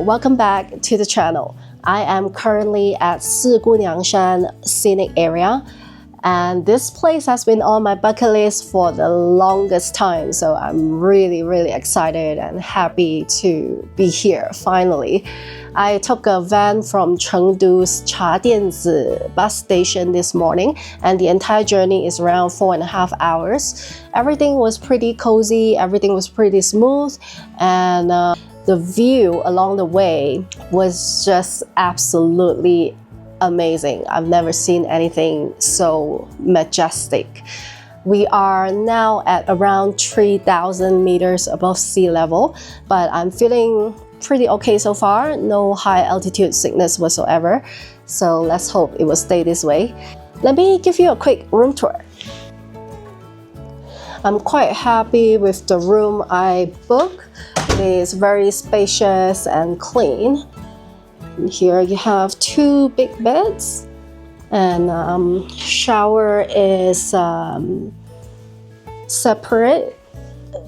welcome back to the channel. I am currently at Siguniang scenic area, and this place has been on my bucket list for the longest time, so I'm really excited and happy to be here finally. I took a van from Chengdu's Chadianzi bus station this morning, and the entire journey is around 4.5 hours. Everything was pretty cozy, everything was pretty smooth, and the view along the way was just absolutely amazing. I've never seen anything so majestic. We are now at around 3,000 meters above sea level, but I'm feeling pretty okay so far. No high altitude sickness whatsoever. So let's hope it will stay this way. Let me give you a quick room tour. I'm quite happy with the room I booked. It is very spacious and clean. Here you have 2 big beds, and shower is separate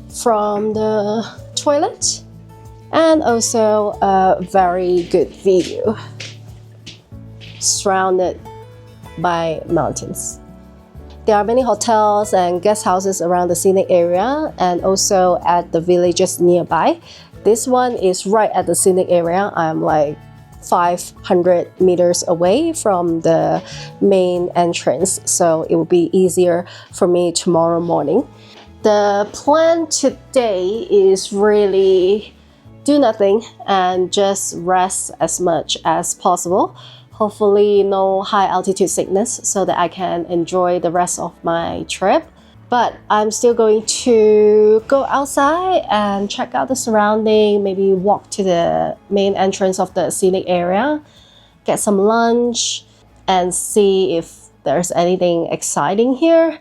from the toilet, and also a very good view surrounded by mountains. There are many hotels and guest houses around the scenic area and also at the villages nearby. This one is right at the scenic area. I'm like 500 meters away from the main entrance, so it will be easier for me tomorrow morning. The plan today is really do nothing and just rest as much as possible. Hopefully no high altitude sickness so that I can enjoy the rest of my trip. But I'm still going to go outside and check out the surrounding, maybe walk to the main entrance of the scenic area, get some lunch, and see if there's anything exciting here.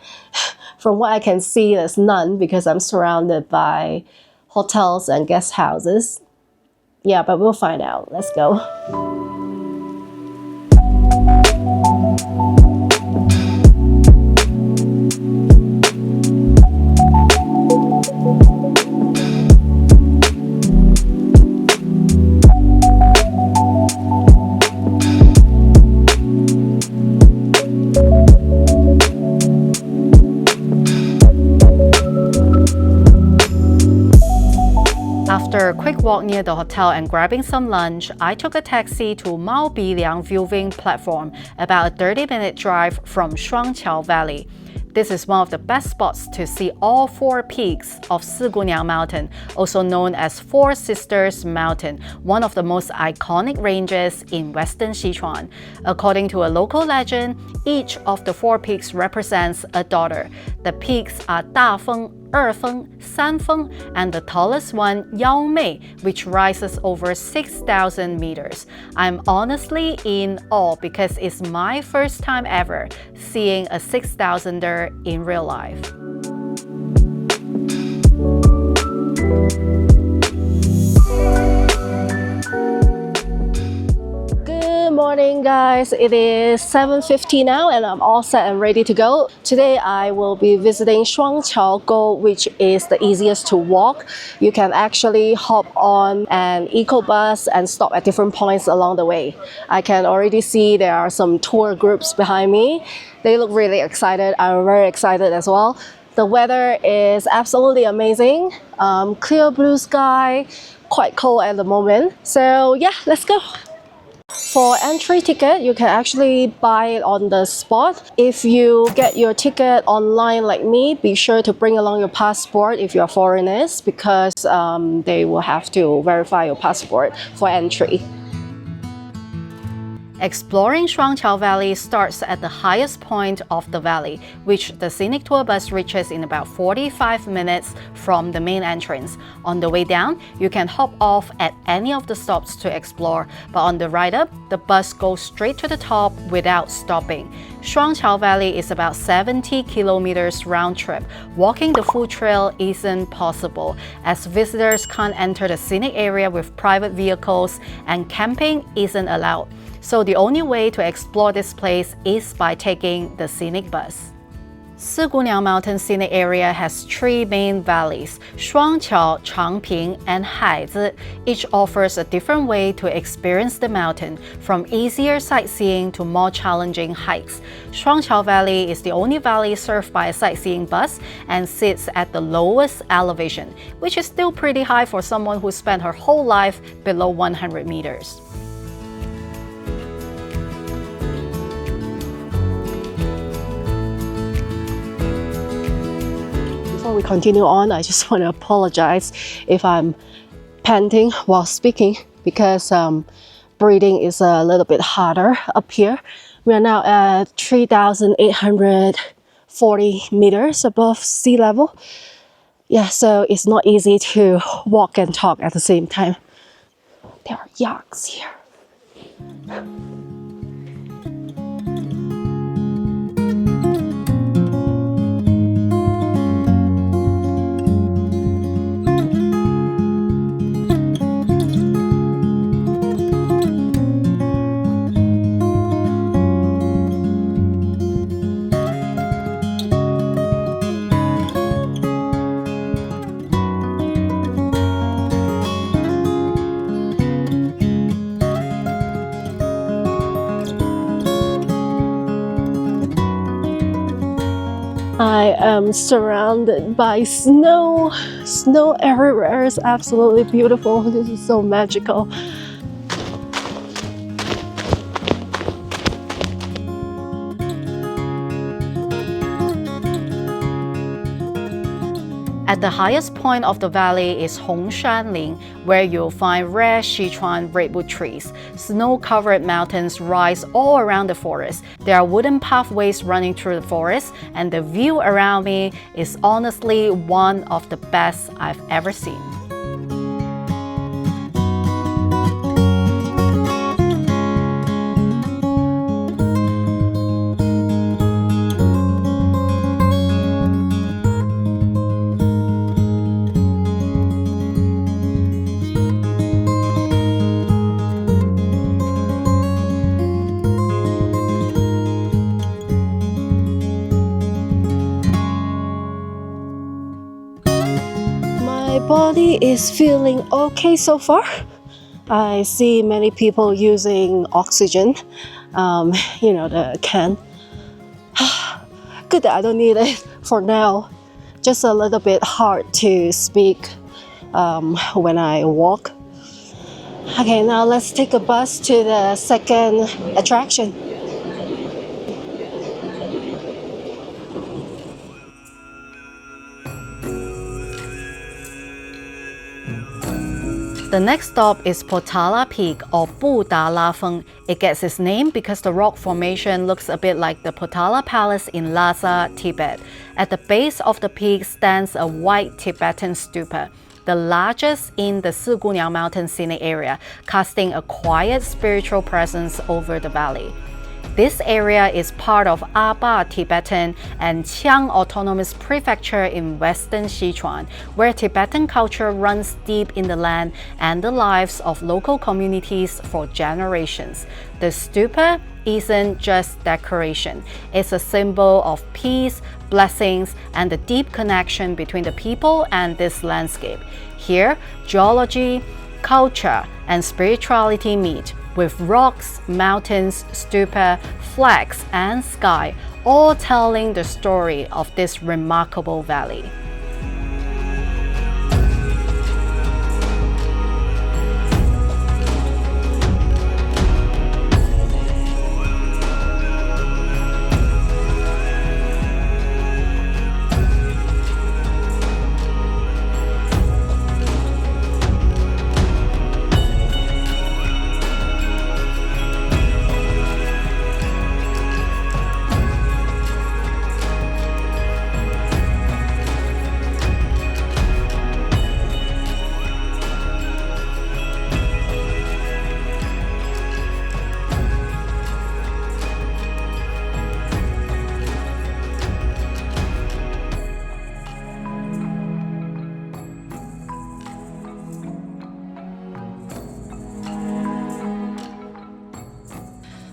From what I can see, there's none because I'm surrounded by hotels and guest houses. Yeah, but we'll find out. Let's go. After a quick walk near the hotel and grabbing some lunch, I took a taxi to Maobiliang Viewing Platform, about a 30-minute drive from Shuangqiao Valley. This is one of the best spots to see all 4 peaks of Siguniang Mountain, also known as Four Sisters Mountain, one of the most iconic ranges in western Sichuan. According to a local legend, each of the 4 peaks represents a daughter. The peaks are Dafeng, Erfeng, Sanfeng, and the tallest one, Yaomei, which rises over 6,000 meters. I'm honestly in awe because it's my first time ever seeing a 6,000er in real life. Good morning, guys. It is 7:50 now and I'm all set and ready to go. Today I will be visiting Shuangqiao, which is the easiest to walk. You can actually hop on an eco bus and stop at different points along the way. I can already see there are some tour groups behind me. They look really excited. I'm very excited as well. The weather is absolutely amazing. Clear blue sky, quite cold at the moment. So yeah, let's go. For entry ticket, you can actually buy it on the spot. If you get your ticket online like me, be sure to bring along your passport if you're foreigners because they will have to verify your passport for entry. Exploring Shuangqiao Valley starts at the highest point of the valley, which the scenic tour bus reaches in about 45 minutes from the main entrance. On the way down, you can hop off at any of the stops to explore, but on the ride up, the bus goes straight to the top without stopping. Shuangqiao Valley is about 70 kilometers round trip. Walking the full trail isn't possible, as visitors can't enter the scenic area with private vehicles and camping isn't allowed. So the only way to explore this place is by taking the scenic bus. Siguniang Mountain scenic area has three main valleys, Shuangqiao, Changping, and Haizi. Each offers a different way to experience the mountain, from easier sightseeing to more challenging hikes. Shuangqiao Valley is the only valley served by a sightseeing bus and sits at the lowest elevation, which is still pretty high for someone who spent her whole life below 100 meters. Before we continue on, I just want to apologize if I'm panting while speaking because breathing is a little bit harder up here. We are now at 3,840 meters above sea level. Yeah, so it's not easy to walk and talk at the same time. There are yaks here. I am surrounded by snow. Snow everywhere is absolutely beautiful. This is so magical. At the highest point of the valley is Hongshanling, where you'll find rare Sichuan redwood trees. Snow-covered mountains rise all around the forest. There are wooden pathways running through the forest, and the view around me is honestly one of the best I've ever seen. My body is feeling okay so far. I see many people using oxygen, the can. Good that I don't need it for now. Just a little bit hard to speak when I walk. Okay, now let's take a bus to the second attraction. The next stop is Potala Peak, or Potala Feng. It gets its name because the rock formation looks a bit like the Potala Palace in Lhasa, Tibet. At the base of the peak stands a white Tibetan stupa, the largest in the Siguniang Mountain scenic area, casting a quiet spiritual presence over the valley. This area is part of Aba Tibetan and Qiang Autonomous Prefecture in western Sichuan, where Tibetan culture runs deep in the land and the lives of local communities for generations. The stupa isn't just decoration. It's a symbol of peace, blessings, and the deep connection between the people and this landscape. Here, geology, culture, and spirituality meet, with rocks, mountains, stupa, flags, and sky, all telling the story of this remarkable valley.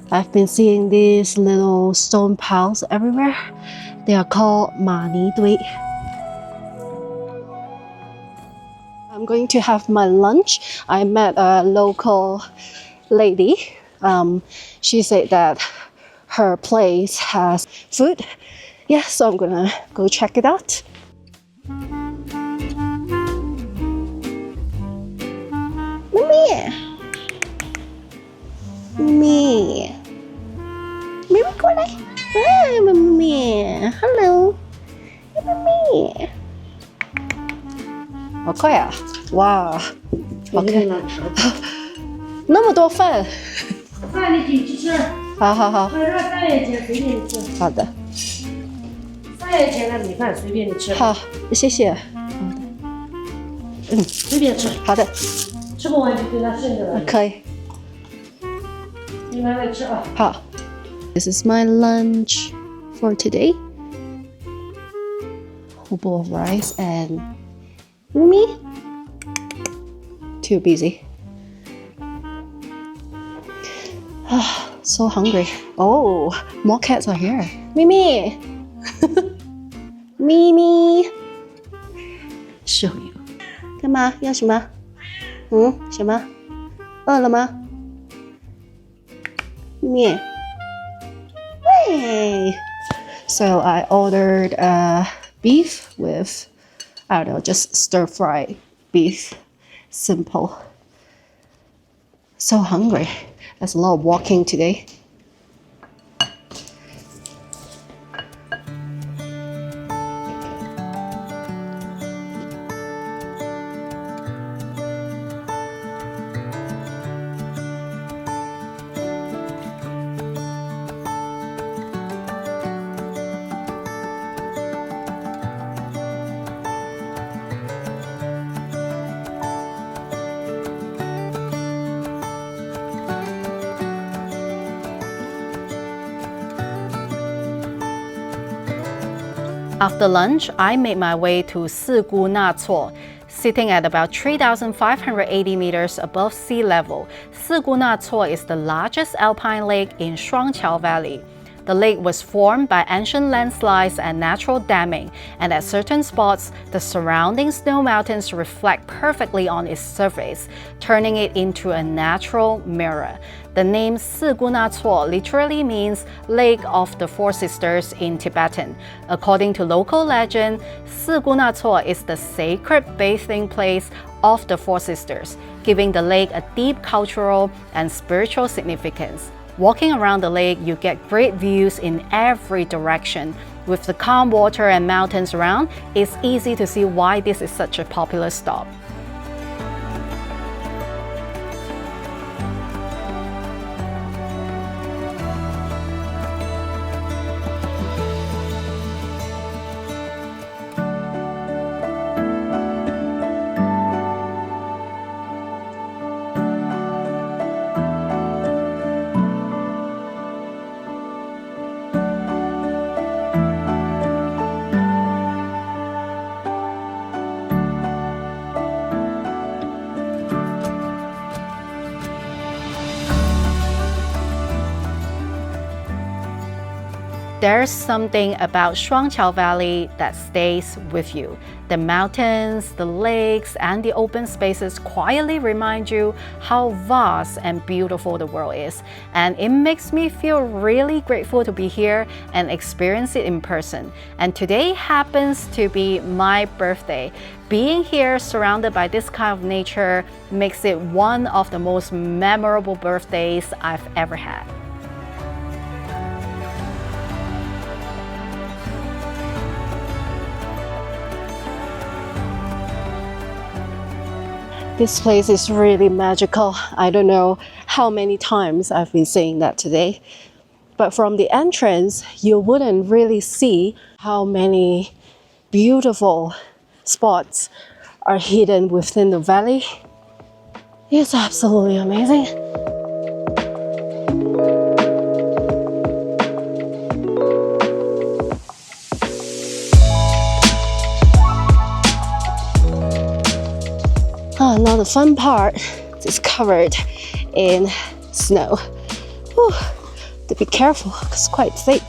I've been seeing these little stone piles everywhere. They are called Mani Dui. I'm going to have my lunch. I met a local lady. She said that her place has food. Yeah, so I'm gonna go check it out. Mimi! Mimi! Mimi, 过来! Hi, Mimi! Hello! Mimi! 好快啊！哇，好看！那么多饭，饭你自己吃。好好好，饭热3元钱，随便你吃。好的， 3元钱的米饭随便你吃。好，谢谢。随便吃，好的，吃不完就给他剩着了。可以。你慢慢吃啊。好。This is my lunch for today. Whole bowl of rice and Mimi. Too busy. So hungry. Oh, more cats are here. Mimi! Mimi! Show you. 干嘛？要什么？什么？饿了吗？咪。Hey! So I ordered beef with, I don't know, just stir-fried beef. Simple. So hungry. There's a lot of walking today. After lunch, I made my way to Siguniang, sitting at about 3,580 meters above sea level. Siguniang is the largest alpine lake in Shuangqiao Valley. The lake was formed by ancient landslides and natural damming, and at certain spots, the surrounding snow mountains reflect perfectly on its surface, turning it into a natural mirror. The name Siguniang literally means Lake of the Four Sisters in Tibetan. According to local legend, Siguniang is the sacred bathing place of the Four Sisters, giving the lake a deep cultural and spiritual significance. Walking around the lake, you get great views in every direction. With the calm water and mountains around, it's easy to see why this is such a popular stop. There's something about Shuangqiao Valley that stays with you. The mountains, the lakes, and the open spaces quietly remind you how vast and beautiful the world is. And it makes me feel really grateful to be here and experience it in person. And today happens to be my birthday. Being here surrounded by this kind of nature makes it one of the most memorable birthdays I've ever had. This place is really magical. I don't know how many times I've been saying that today. But from the entrance, you wouldn't really see how many beautiful spots are hidden within the valley. It's absolutely amazing. Now the fun part is covered in snow. Whew, to be careful, it's quite thick.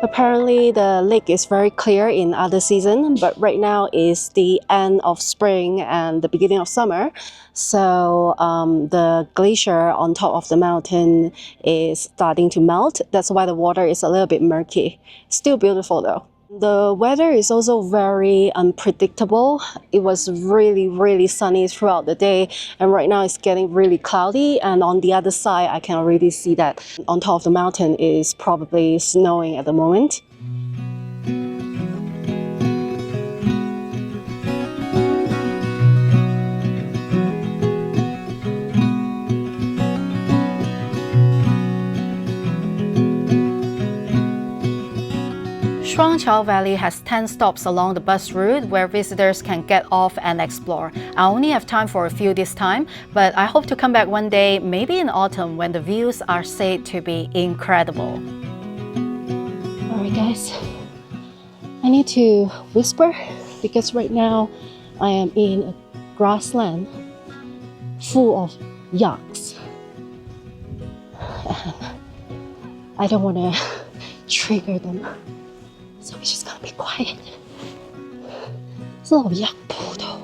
Apparently the lake is very clear in other season, but right now is the end of spring and the beginning of summer. So the glacier on top of the mountain is starting to melt. That's why the water is a little bit murky. Still beautiful though. The weather is also very unpredictable. It was really sunny throughout the day, and right now it's getting really cloudy, and on the other side I can already see that on top of the mountain is probably snowing at the moment. Shuangqiao Valley has 10 stops along the bus route where visitors can get off and explore. I only have time for a few this time, but I hope to come back one day, maybe in autumn, when the views are said to be incredible. Alright guys, I need to whisper because right now I am in a grassland full of yaks. I don't want to trigger them. So we're just gonna be quiet. It's a lot of yak though.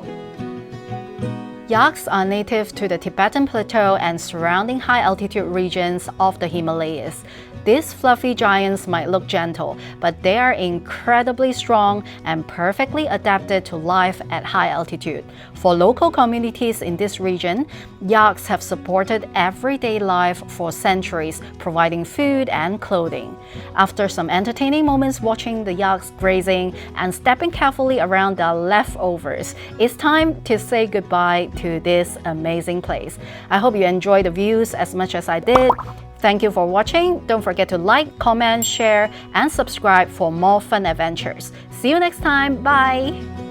Yaks are native to the Tibetan Plateau and surrounding high-altitude regions of the Himalayas. These fluffy giants might look gentle, but they are incredibly strong and perfectly adapted to life at high altitude. For local communities in this region, yaks have supported everyday life for centuries, providing food and clothing. After some entertaining moments watching the yaks grazing and stepping carefully around their leftovers, it's time to say goodbye to this amazing place. I hope you enjoy the views as much as I did. Thank you for watching. Don't forget to like, comment, share, and subscribe for more fun adventures. See you next time. Bye!